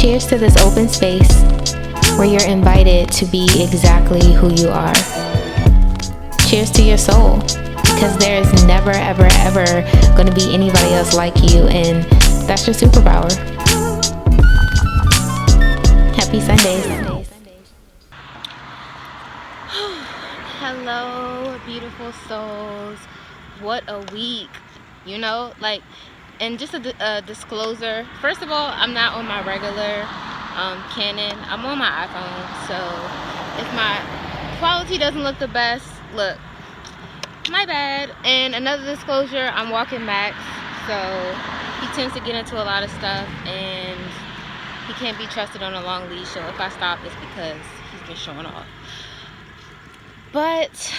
Cheers to this open space where you're invited to be exactly who you are. Cheers to your soul, because there is never, ever, ever going to be anybody else like you, and that's your superpower. Happy Sundaze. Hello, beautiful souls. What a week, and just a disclosure. First of all, I'm not on my regular Canon. I'm on my iPhone, so if my quality doesn't look the best, look, my bad. And another disclosure, I'm walking Max, so he tends to get into a lot of stuff, and he can't be trusted on a long leash, so if I stop, it's because he's been showing off. But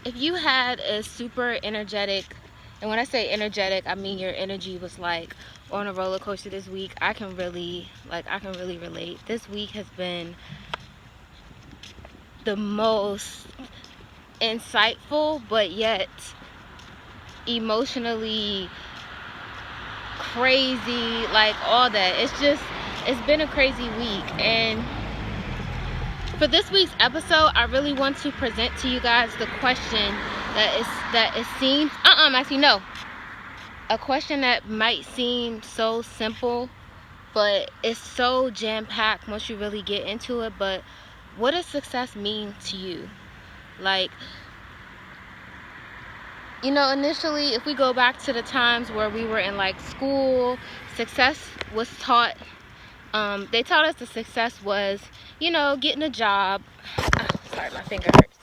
if you had a super energetic, and when I say energetic, I mean your energy was like on a roller coaster this week, I can really relate. This week has been the most insightful, but yet emotionally crazy, like all that. It's been a crazy week. And for this week's episode, I really want to present to you guys the question a question that might seem so simple, but it's so jam-packed once you really get into it. But what does success mean to you? Initially, if we go back to the times where we were in school, success was taught. They taught us that success was, getting a job. Sorry, my finger hurts.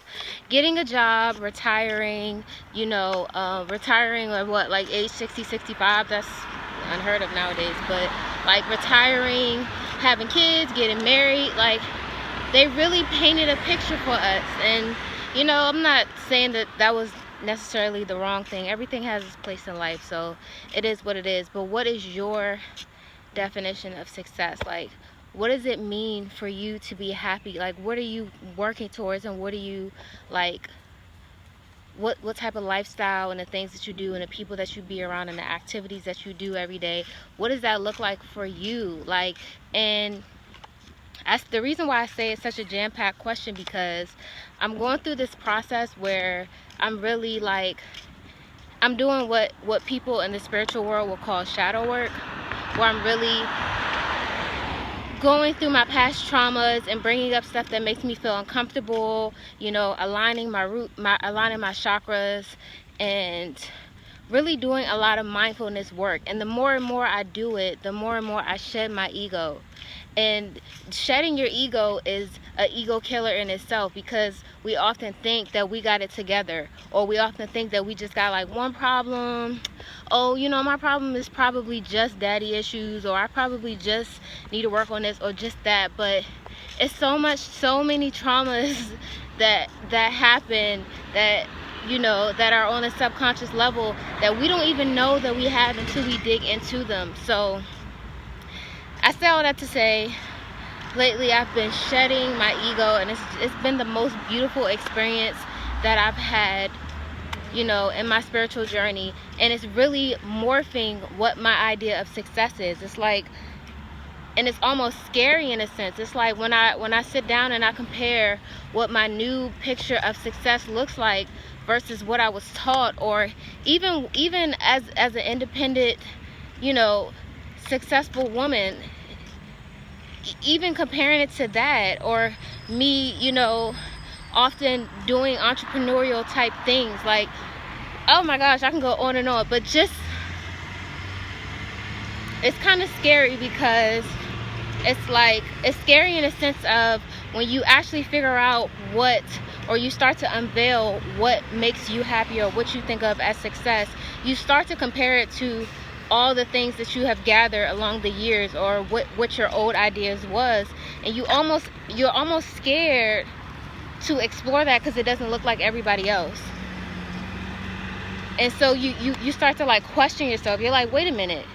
Getting a job, retiring, retiring at age 60, 65. That's unheard of nowadays. But retiring, having kids, getting married, they really painted a picture for us. And, I'm not saying that was necessarily the wrong thing. Everything has its place in life, so it is what it is. But what is your definition of success? What does it mean for you to be happy? What are you working towards, and what are you what type of lifestyle and the things that you do and the people that you be around and the activities that you do every day, what does that look like for you? And that's the reason why I say it's such a jam-packed question, because I'm going through this process where I'm really I'm doing what people in the spiritual world will call shadow work, where I'm really going through my past traumas and bringing up stuff that makes me feel uncomfortable, aligning my chakras, and really doing a lot of mindfulness work. And the more and more I do it, the more and more I shed my ego. And shedding your ego is an ego killer in itself, because we often think that we got it together, or we often think that we just got one problem. Oh, my problem is probably just daddy issues, or I probably just need to work on this, or just that. But it's so many traumas that happen that that are on a subconscious level that we don't even know that we have until we dig into them. So I say all that to say, lately I've been shedding my ego, and it's been the most beautiful experience that I've had, in my spiritual journey. And it's really morphing what my idea of success is. It's and it's almost scary in a sense. It's when I sit down and I compare what my new picture of success looks like versus what I was taught, or even as an independent, successful woman, even comparing it to that, or me, often doing entrepreneurial type things. Oh my gosh, I can go on and on, but just, it's kind of scary, because it's scary in a sense of when you actually figure out or you start to unveil what makes you happy, or what you think of as success. You start to compare it to all the things that you have gathered along the years, or what your old ideas was, and you're almost scared to explore that, because it doesn't look like everybody else. And so you start to question yourself. You're like, wait a minute,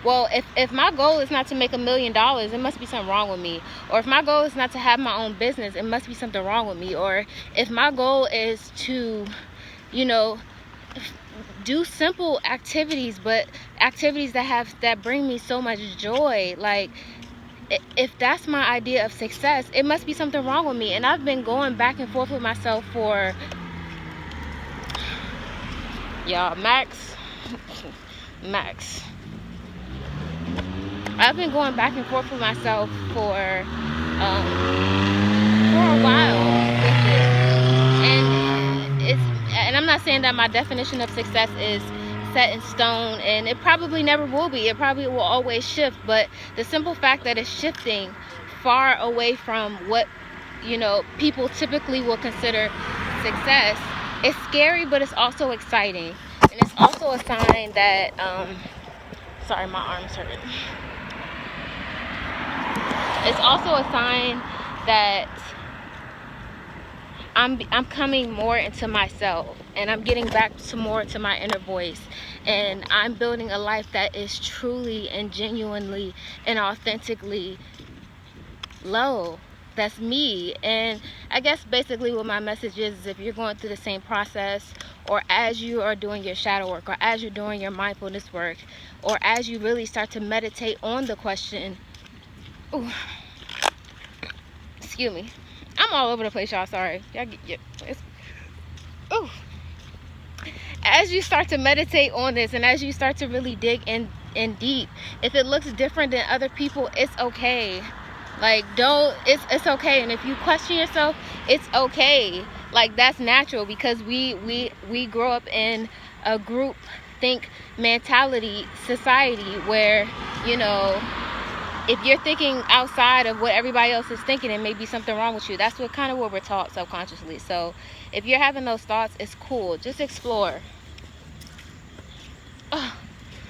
well, if my goal is not to make $1 million, it must be something wrong with me. Or if my goal is not to have my own business, it must be something wrong with me. Or if my goal is to do simple activities, but activities that bring me so much joy. Like, if that's my idea of success, it must be something wrong with me. And I've been going back and forth with myself for, y'all, Max. I've been going back and forth with myself for a while with it. And I'm not saying that my definition of success is set in stone, and it probably never will be. It probably will always shift, but the simple fact that it's shifting far away from what, you know, people typically will consider success, it's scary, but it's also exciting. And it's also a sign that sorry, my arm's hurting. It's also a sign that I'm coming more into myself, and I'm getting back to more to my inner voice, and I'm building a life that is truly and genuinely and authentically low. That's me. And I guess basically what my message is if you're going through the same process, or as you are doing your shadow work, or as you're doing your mindfulness work, or as you really start to meditate on the question, ooh, excuse me, I'm all over the place, y'all. Sorry. Ooh. As you start to meditate on this, and as you start to really dig in deep, if it looks different than other people, it's okay. Like, it's okay. And if you question yourself, it's okay. Like, that's natural, because we grow up in a group think mentality society where, you know, if you're thinking outside of what everybody else is thinking, it may be something wrong with you. That's what we're taught subconsciously. So if you're having those thoughts, it's cool. Just explore. Oh,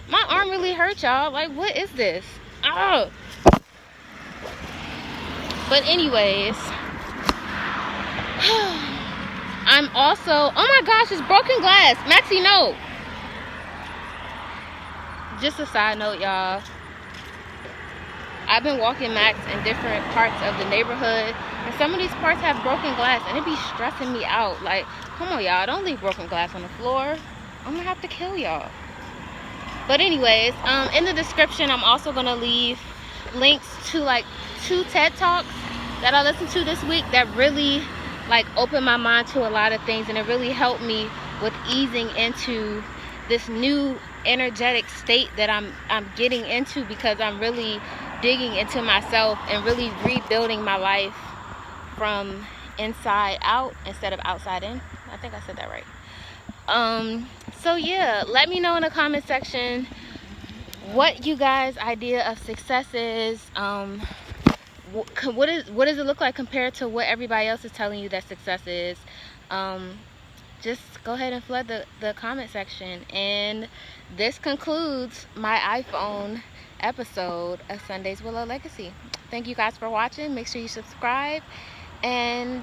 my arm really hurt, y'all. Like, what is this? Oh. But anyways, I'm also, oh my gosh, it's broken glass. Maxie, no. Just a side note, y'all. I've been walking Max in different parts of the neighborhood, and some of these parts have broken glass, and it be stressing me out. Like, come on, y'all, don't leave broken glass on the floor. I'm gonna have to kill y'all. But anyways, in the description, I'm also gonna leave links to like 2 TED Talks that I listened to this week that really like opened my mind to a lot of things, and it really helped me with easing into this new energetic state that I'm getting into, because I'm really digging into myself and really rebuilding my life from inside out instead of outside in. I think I said that right. So yeah, let me know in the comment section what you guys' idea of success is. What does it look like compared to what everybody else is telling you that success is? Just go ahead and flood the comment section. And this concludes my iPhone episode of Sundaze with Low Legacy. Thank you guys for watching. Make sure you subscribe, and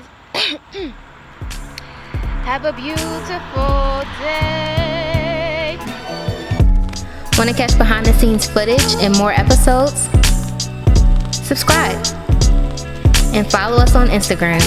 have a beautiful day. Want to catch behind the scenes footage and more episodes? Subscribe and follow us on Instagram.